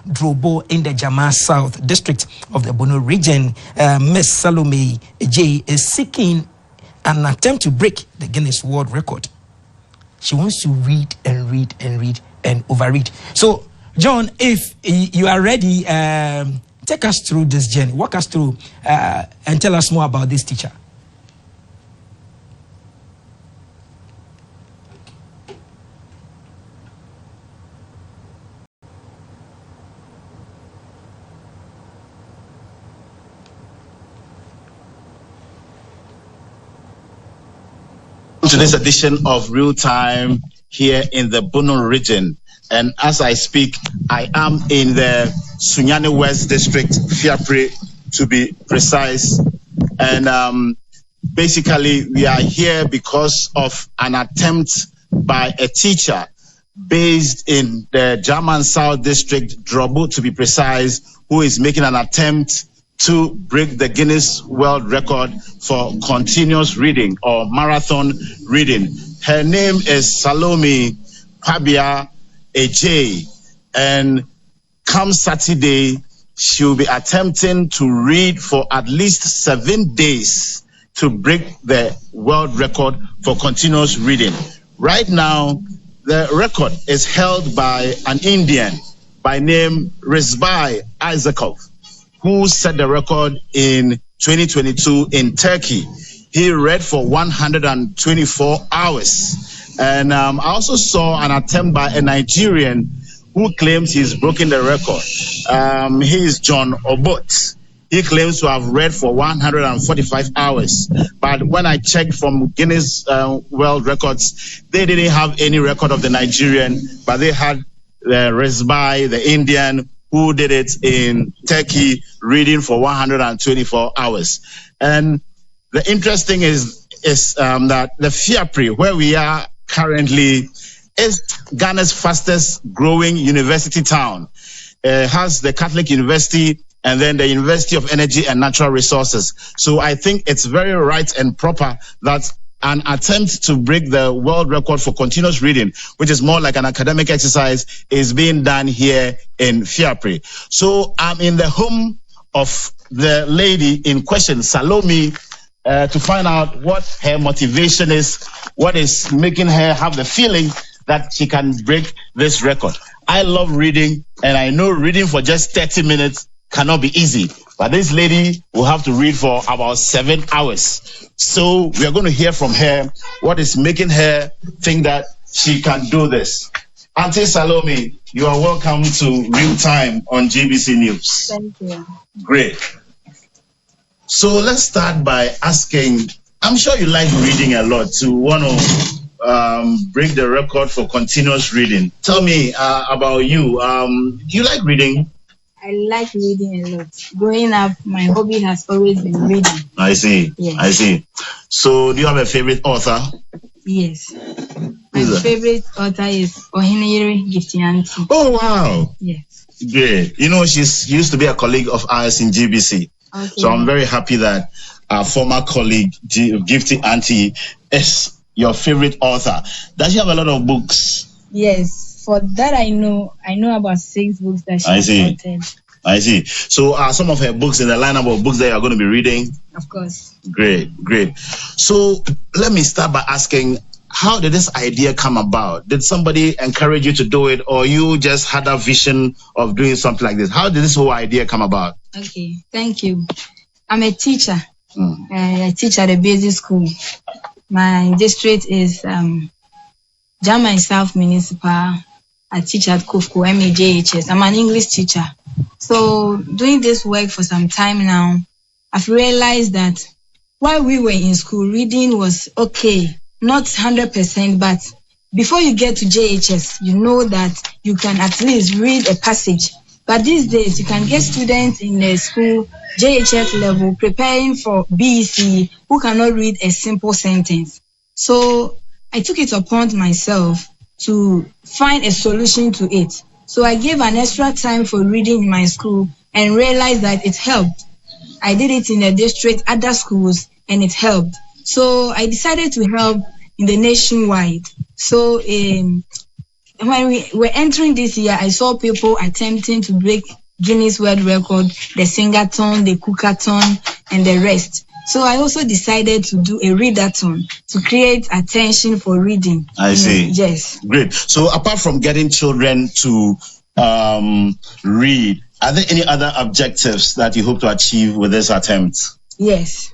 Drobo in the Jaman South District of the Bono Region. Miss Salomey Agyei is seeking an attempt to break the Guinness World Record. She wants to read and read and read and overread. So, John, if you are ready, take us through this journey. Walk us through and tell us more about this teacher. To this edition of Real Time here in the Bono Region. And as I speak, I am in the Sunyani West District, Fiapre to be precise. And basically, we are here because of an attempt by a teacher based in the Jaman South District, Drobo to be precise, who is making an attempt to break the Guinness World Record for continuous reading or marathon reading. Her name is Salomey Kwabia Agyei, and come Saturday, she'll be attempting to read for at least 7 days to break the world record for continuous reading. Right now, the record is held by an Indian by name Read-A-Thon Isaac, who set the record in 2022 in Turkey. He read for 124 hours. And I also saw an attempt by a Nigerian who claims he's broken the record. He is John Obot. He claims to have read for 145 hours. But when I checked from Guinness World Records, they didn't have any record of the Nigerian, but they had Read-A-Thon, the Indian, who did it in Turkey, reading for 124 hours. And the interesting is that the Fiapre, where we are currently, is Ghana's fastest growing university town. It has the Catholic University and then the University of Energy and Natural Resources. So I think it's very right and proper that an attempt to break the world record for continuous reading, which is more like an academic exercise, is being done here in Fiapre. So I'm in the home of the lady in question, Salomey, to find out what her motivation is, what is making her have the feeling that she can break this record. I love reading, and I know reading for just 30 minutes cannot be easy. But this lady will have to read for about 7 hours. So we are going to hear from her what is making her think that she can do this. Auntie Salomey, you are welcome to Real Time on GBC News. Thank you. Great. So let's start by asking, I'm sure you like reading a lot to want to break the record for continuous reading. Tell me about you. Do you like reading? I like reading a lot. Growing up, my hobby has always been reading. I see. Yes. I see. So do you have a favorite author? Yes. My favorite author is Ohineyere Gifty Auntie. Oh, wow. Yes. Great. You know, she used to be a colleague of ours in GBC. Okay. So I'm very happy that our former colleague, Gifty Auntie, is your favorite author. Does she have a lot of books? Yes. For that, I know about 6 books that she has authored. I see. So are some of her books in the lineup of books that you are going to be reading? Of course. Great. So let me start by asking, how did this idea come about? Did somebody encourage you to do it, or you just had a vision of doing something like this? How did this whole idea come about? Okay, thank you. I'm a teacher. I teach at a basic school. My district is Jaman South Municipal. I teach at Kofko MAJHS. I'm an English teacher. So doing this work for some time now, I've realized that while we were in school, reading was okay, not 100%, but before you get to JHS, you know that you can at least read a passage. But these days, you can get students in the school, JHS level, preparing for BEC, who cannot read a simple sentence. So I took it upon myself to find a solution to it. So I gave an extra time for reading in my school and realized that it helped. I did it in the district, other schools, and it helped. So I decided to help in the nationwide. So when we were entering this year, I saw people attempting to break Guinness World Record, the Sing-A-Thon, the Cook-A-Thon, and the rest. So I also decided to do a Read-A-Thon to create attention for reading. I see. Yes. Great. So apart from getting children to read, are there any other objectives that you hope to achieve with this attempt? Yes.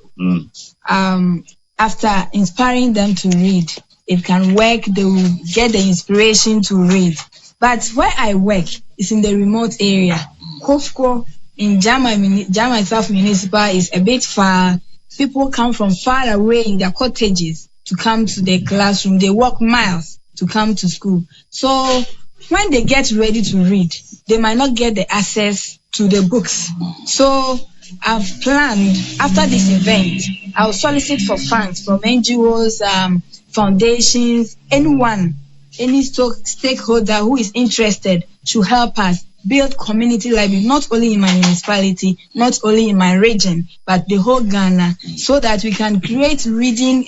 After inspiring them to read, it can work, they will get the inspiration to read. But where I work is in the remote area. Kofko in Jaman South Municipal is a bit far. People come from far away in their cottages to come to the classroom. They walk miles to come to school. So when they get ready to read, they might not get the access to the books. So I've planned, after this event, I'll solicit for funds from NGOs, foundations, anyone, any stakeholder who is interested to help us build community library, not only in my municipality, not only in my region, but the whole Ghana, so that we can create reading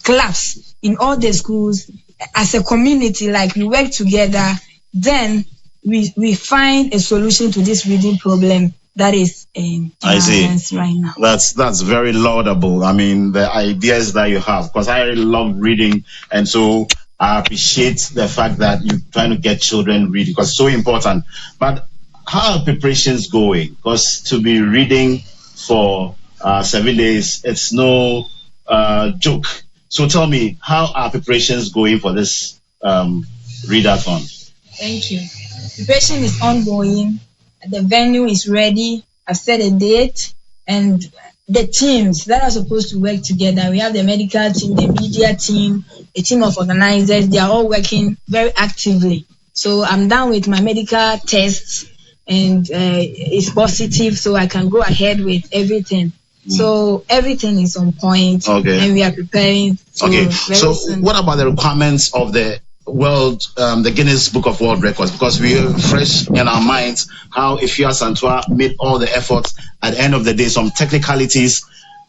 clubs in all the schools as a community, like we work together, then we find a solution to this reading problem that is in our hands right now. That's very laudable. I mean, the ideas that you have, because I love reading, and so I appreciate the fact that you're trying to get children reading, because it's so important. But how are preparations going? Because to be reading for 7 days, it's no joke. So tell me, how are preparations going for this Read-A-Thon? Thank you. Preparation is ongoing. The venue is ready. I've set a date, and the teams that are supposed to work together. We have the medical team, the media team, a team of organizers. They are all working very actively. So I'm done with my medical tests, and it's positive, so I can go ahead with everything. So everything is on point, and we are preparing. So what about the requirements of the the Guinness Book of World Records? Because we are fresh in our minds how Ifya Santua made all the efforts. At the end of the day, some technicalities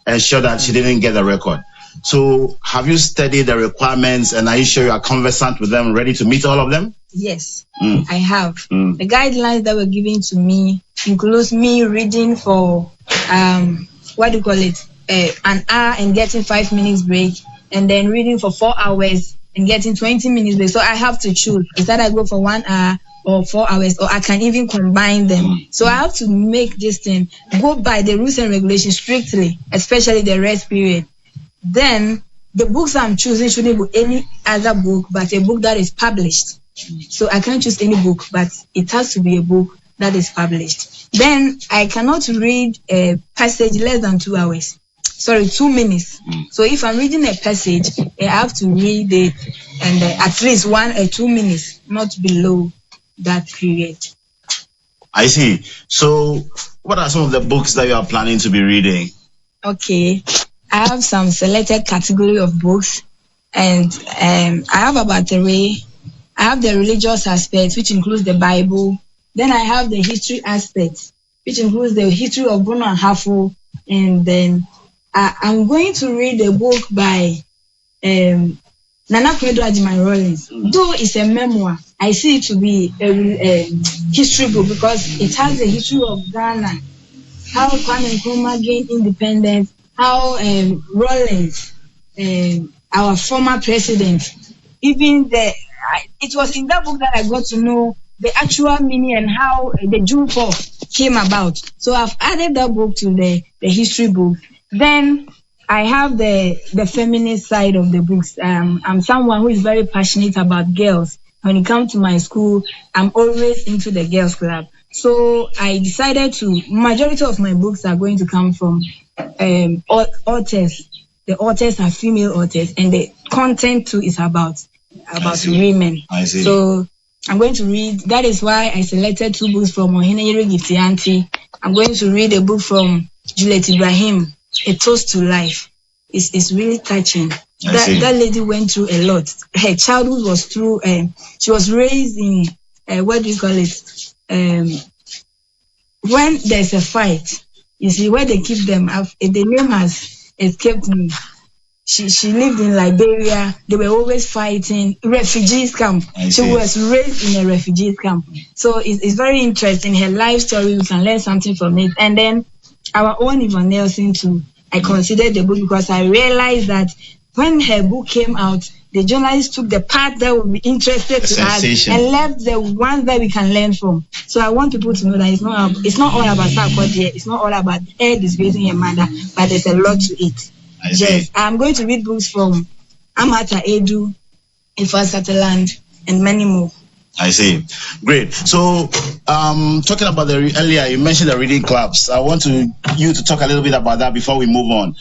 ensure that she didn't get the record. So have you studied the requirements, and are you sure you are conversant with them, ready to meet all of them? Yes, I have. The guidelines that were given to me includes me reading for an hour and getting 5 minutes break, and then reading for 4 hours and getting 20 minutes break. So I have to choose. Is that I go for 1 hour or 4 hours, or I can even combine them. So I have to make this thing go by the rules and regulations strictly, especially the rest period. Then the books I'm choosing shouldn't be any other book, but a book that is published. So I can't choose any book, but it has to be a book that is published. Then I cannot read a passage less than 2 hours. 2 minutes. So if I'm reading a passage, I have to read it and at least 1 or 2 minutes, not below that period. I see. So what are some of the books that you are planning to be reading? Okay. I have some selected category of books, and I have about 3. I have the religious aspect, which includes the Bible. Then I have the history aspect, which includes the history of Bono and Hafo. And then I'm going to read a book by Nana Kwedu Agyei. Though it's a memoir, I see it to be a history book because it has the history of Ghana, how Kwame Nkrumah gained independence, how Rawlings, our former president, even it was in that book that I got to know the actual meaning and how the June 4th came about. So I've added that book to the history book. Then I have the feminist side of the books. I'm someone who is very passionate about girls. When it comes to my school, I'm always into the girls club. So I decided majority of my books are going to come from authors. The authors are female authors, and the content too is about women. I see. So I'm going to read. That is why I selected 2 books from Oheneyere Giftianti. I'm going to read a book from Juliet Ibrahim, A Toast to Life. It's really touching. That lady went through a lot. Her childhood was through. She was raised in when there's a fight, you see where they keep them. The name has escaped me. She lived in Liberia. They were always fighting. Refugees camp. She was raised in a refugees camp. So it's very interesting. Her life story, we can learn something from it. And then our own Yvonne Nelson too. I considered the book because I realized that when her book came out, the journalists took the part that would be interested to us and left the ones that we can learn from. So I want people to know that it's not all about Sarkodie, it's not all about her disgracing her mother, but there's a lot to it. Yes, I'm going to read books from Amata Edu, Ifa Sutherland, and many more. I see. Great. So, talking about earlier, you mentioned the reading clubs. I want you to talk a little bit about that before we move on.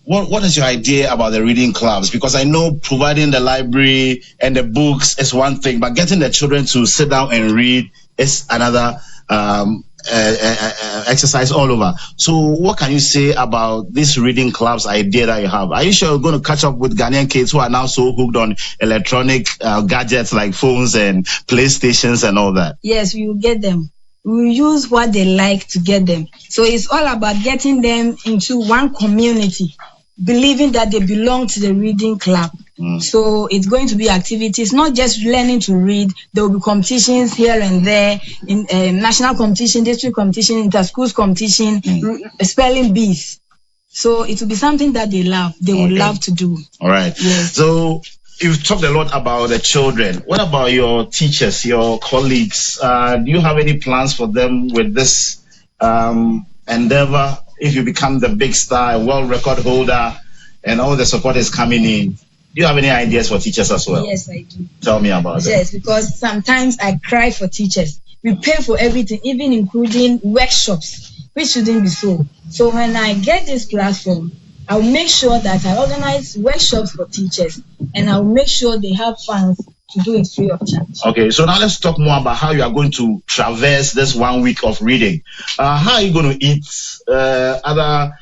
What is your idea about the reading clubs? Because I know providing the library and the books is one thing, but getting the children to sit down and read is another exercise all over. So what can you say about this reading clubs idea that you have? Are you sure you're going to catch up with Ghanaian kids who are now so hooked on electronic gadgets like phones and PlayStations and all that? Yes, we will get them. We will use what they like to get them. So it's all about getting them into one community, believing that they belong to the reading club. So it's going to be activities, not just learning to read. There will be competitions here and there, in national competition, district competition, inter-schools competition, spelling bees. So it will be something that they love. They would love to do. All right. Yes. So you've talked a lot about the children. What about your teachers, your colleagues? Do you have any plans for them with this endeavor? If you become the big star, world record holder, and all the support is coming in, do you have any ideas for teachers as well? Yes, I do. Tell me about it. Yes, because sometimes I cry for teachers. We pay for everything, even including workshops, which shouldn't be so. So when I get this platform, I'll make sure that I organize workshops for teachers, and I'll make sure they have funds to do it free of charge. Okay, so now let's talk more about how you are going to traverse this 1 week of reading. How are you going to eat other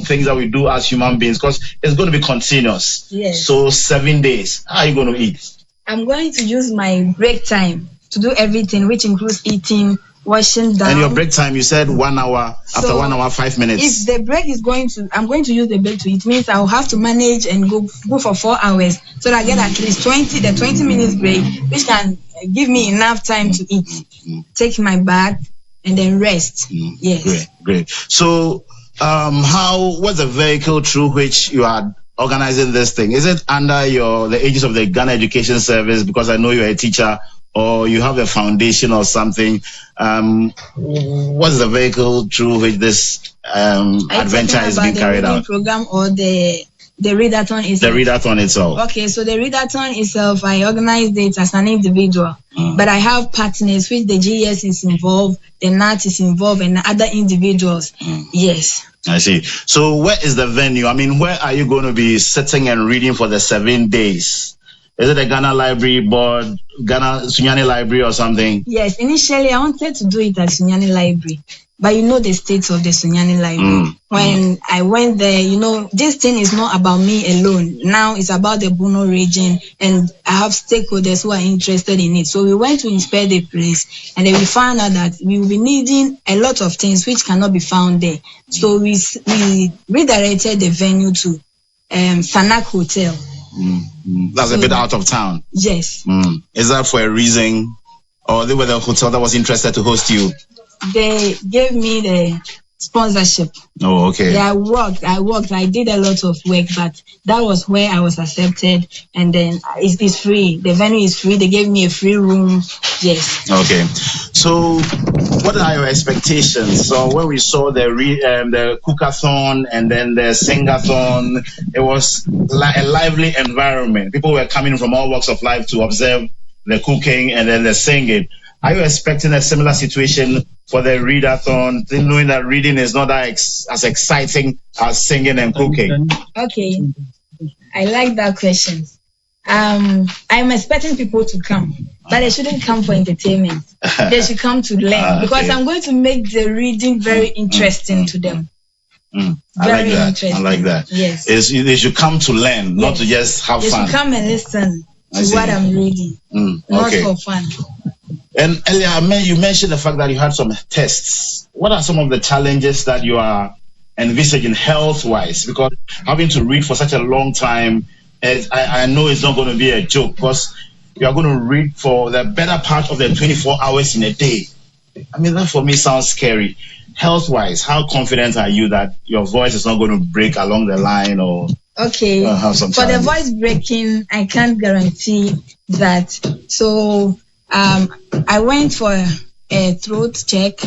things that we do as human beings? Because it's going to be continuous. Yes. So 7 days. How are you going to eat? I'm going to use my break time to do everything, which includes eating, washing down. And your break time, you said 1 hour, after 1 hour, 5 minutes. If the break is I'm going to use the break to eat, means I'll have to manage and go for 4 hours so that I get at least 20 minutes break, which can give me enough time to eat, take my bath, and then rest. Yes. Great. So, what's the vehicle through which you are organizing this thing? Is it under the aegis of the Ghana Education Service? Because I know you're a teacher, or you have a foundation or something. What's the vehicle through which this adventure is being carried out? The program or the Read-A-Thon itself? The Read-A-Thon itself. Okay, so the Read-A-Thon itself, I organized it as an individual, but I have partners, which the GES is involved, the NAT is involved, and other individuals. Yes. I see. So where is the venue? I mean, where are you going to be sitting and reading for the 7 days? Is it a Ghana Library Board, Ghana Sunyani Library or something? Yes, initially I wanted to do it at Sunyani Library, but you know the state of the Sunyani Library. When I went there, this thing is not about me alone. Now it's about the Bono region, and I have stakeholders who are interested in it. So we went to inspect the place, and then we found out that we will be needing a lot of things which cannot be found there. So we redirected the venue to Sanak Hotel. That's a bit out of town. Yes. Is that for a reason, or they were the hotel that was interested to host you? They gave me the sponsorship. Oh, okay. Yeah, I worked. I did a lot of work, but that was where I was accepted. And then it's free. The venue is free. They gave me a free room. Yes. Okay. So, what are your expectations? So, when we saw the cook-a-thon and then the sing-a-thon, it was like a lively environment. People were coming from all walks of life to observe the cooking and then the singing. Are you expecting a similar situation for the Read-A-Thon, knowing that reading is not as exciting as singing and cooking? Okay, I like that question. I'm expecting people to come, but they shouldn't come for entertainment. They should come to learn, because I'm going to make the reading very interesting to them. I like that. Yes. They should come to learn, not to just have fun. They should come and listen to what I'm reading, not for fun. And earlier, you mentioned the fact that you had some tests. What are some of the challenges that you are envisaging health-wise? Because having to read for such a long time, I know it's not going to be a joke, because you are going to read for the better part of the 24 hours in a day. I mean, that for me sounds scary. Health-wise, how confident are you that your voice is not going to break along the line or have some for the challenges? voice breaking? I can't guarantee that. So I went for a throat check.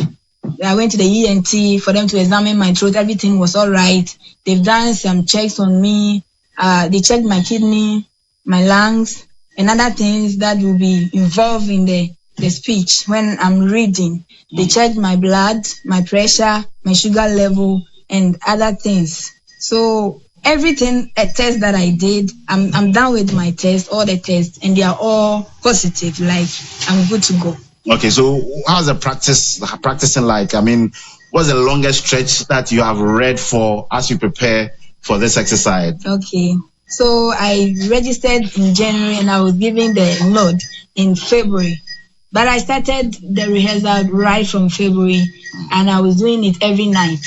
I went to the ENT for them to examine my throat. Everything was all right. They've done some checks on me. They checked my kidney, my lungs, and other things that will be involved in the speech when I'm reading. They checked my blood, my pressure, my sugar level, and other things. So everything, a test that I did, I'm done with my test, all the tests, and they are all positive. Like, I'm good to go. Okay, so how's the practicing like? I mean, what's the longest stretch that you have read for as you prepare for this exercise? Okay, so I registered in January and I was given the nod in February. But I started the rehearsal right from February and I was doing it every night.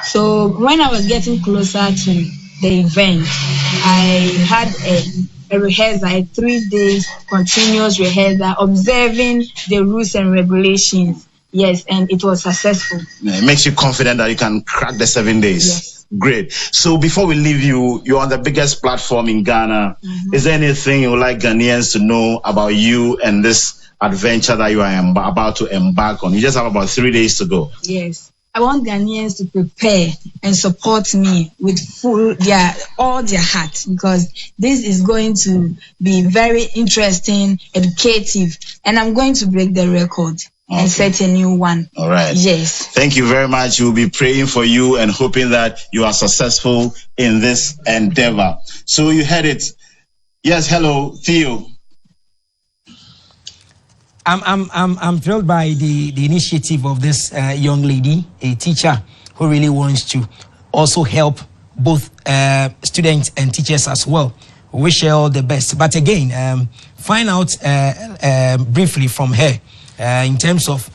So when I was getting closer to the event, I had a rehearsal, a 3 days continuous rehearsal, observing the rules and regulations. Yes, and it was successful. It makes you confident that you can crack the 7 days. Yes. Great. So before we leave you, you're on the biggest platform in Ghana. Is there anything you would like Ghanaians to know about you and this adventure that you are about to embark on? You just have about 3 days to go. Yes. I want Ghanaians to prepare and support me with all their heart, because this is going to be very interesting, educative, and I'm going to break the record and set a new one. All right. Yes. Thank you very much. We'll be praying for you and hoping that you are successful in this endeavor. So you heard it. Yes, hello, Theo. I'm thrilled by the initiative of this young lady, a teacher who really wants to also help both students and teachers as well. We wish her all the best. But again, find out briefly from her in terms of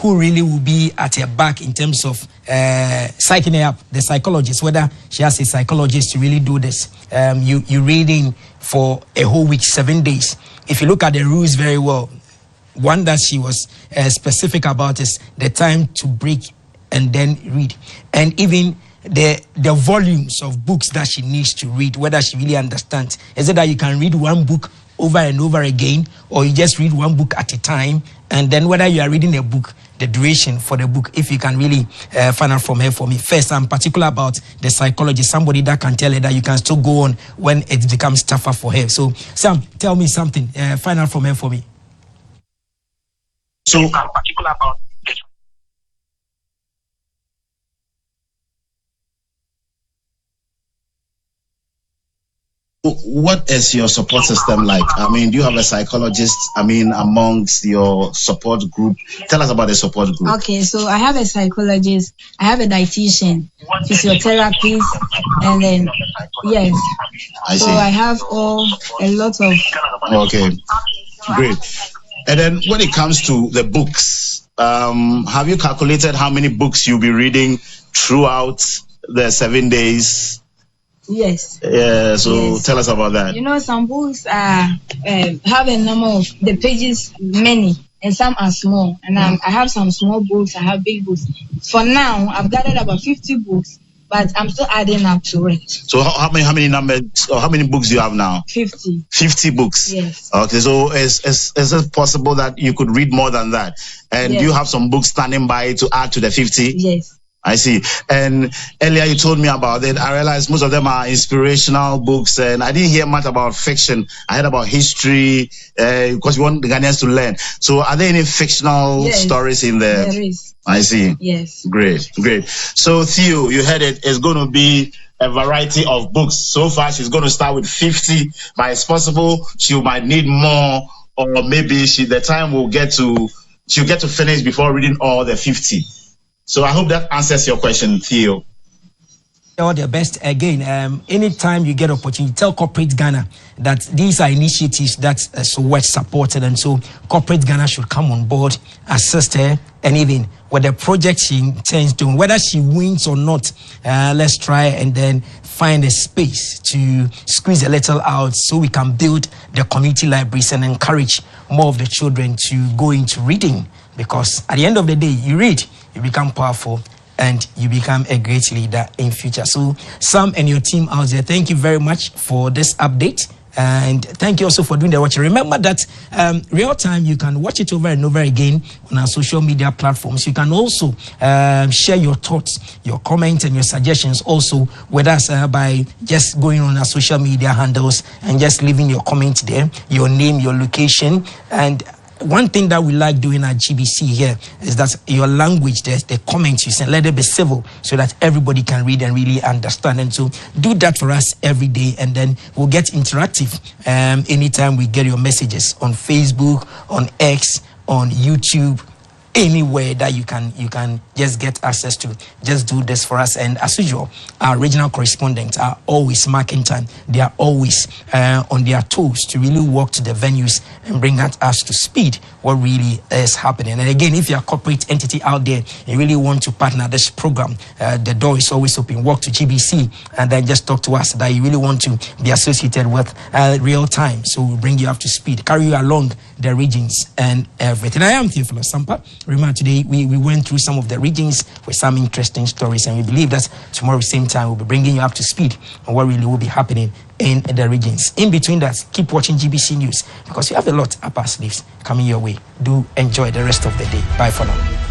who really will be at her back in terms of psyching her up, the psychologist, whether she has a psychologist to really do this. You're reading for a whole week, 7 days. If you look at the rules very well, one that she was specific about is the time to break and then read, and even the volumes of books that she needs to read, whether she really understands. Is it that you can read one book over and over again, or you just read one book at a time, and then whether you are reading a book, the duration for the book, if you can really find out from her for me. First, I'm particular about the psychologist, somebody that can tell her that you can still go on when it becomes tougher for her. So, Sam, tell me something. Find out from her for me. So I'm particular about what is your support system like? I mean, do you have a psychologist, amongst your support group? Tell us about the support group. Okay, so I have a psychologist, I have a dietitian, physiotherapist, and then, yes. I see. So I have a lot of... Okay, great. And then when it comes to the books, have you calculated how many books you'll be reading throughout the 7 days? Yes. So yes. Tell us about that. You know, some books have a number of the pages, many, and some are small. And I have some small books, I have big books. For now, I've gathered about 50 books, but I'm still adding up to it. So how many numbers, or how many books do you have now? 50. 50 books. Yes. Okay, so is it possible that you could read more than that? And yes. Do you have some books standing by to add to the 50? Yes. I see. And earlier you told me about it. I realized most of them are inspirational books, and I didn't hear much about fiction. I heard about history, because we want the Ghanaians to learn. So are there any fictional stories in there? There is. I see. Yes. Great. So Theo, you heard it. It's going to be a variety of books. So far, she's going to start with 50, but it's possible she might need more, or maybe the time she'll get to finish before reading all the 50. So I hope that answers your question, Theo. all the best again. Anytime you get opportunity, tell Corporate Ghana that these are initiatives that so much supported, and so Corporate Ghana should come on board, assist her, and even with the project she intends to, whether she wins or not, let's try and then find a space to squeeze a little out so we can build the community libraries and encourage more of the children to go into reading, because at the end of the day, you read, you become powerful, and you become a great leader in future. So Sam and your team out there, thank you very much for this update. And thank you also for doing the watching. Remember that real time, you can watch it over and over again on our social media platforms. You can also share your thoughts, your comments, and your suggestions also with us by just going on our social media handles and just leaving your comment there, your name, your location. And one thing that we like doing at GBC here is that your language, the comments you send, let it be civil so that everybody can read and really understand. And so do that for us every day, and then we'll get interactive anytime we get your messages on Facebook, on X, on YouTube, anywhere that you can just get access to. Just do this for us. And as usual, our regional correspondents are always marking time. They are always on their toes to really walk to the venues and bring us to speed what really is happening. And again, if you're a corporate entity out there, you really want to partner this program, the door is always open. Walk to GBC and then just talk to us that you really want to be associated with real time. So we'll bring you up to speed, carry you along the regions and everything. I am Theophilus Sampa. Remember, today we went through some of the regions with some interesting stories, and we believe that tomorrow same time we'll be bringing you up to speed on what really will be happening in the regions. In between that, keep watching GBC News, because you have a lot up our sleeves coming your way. Do enjoy the rest of the day. Bye for now.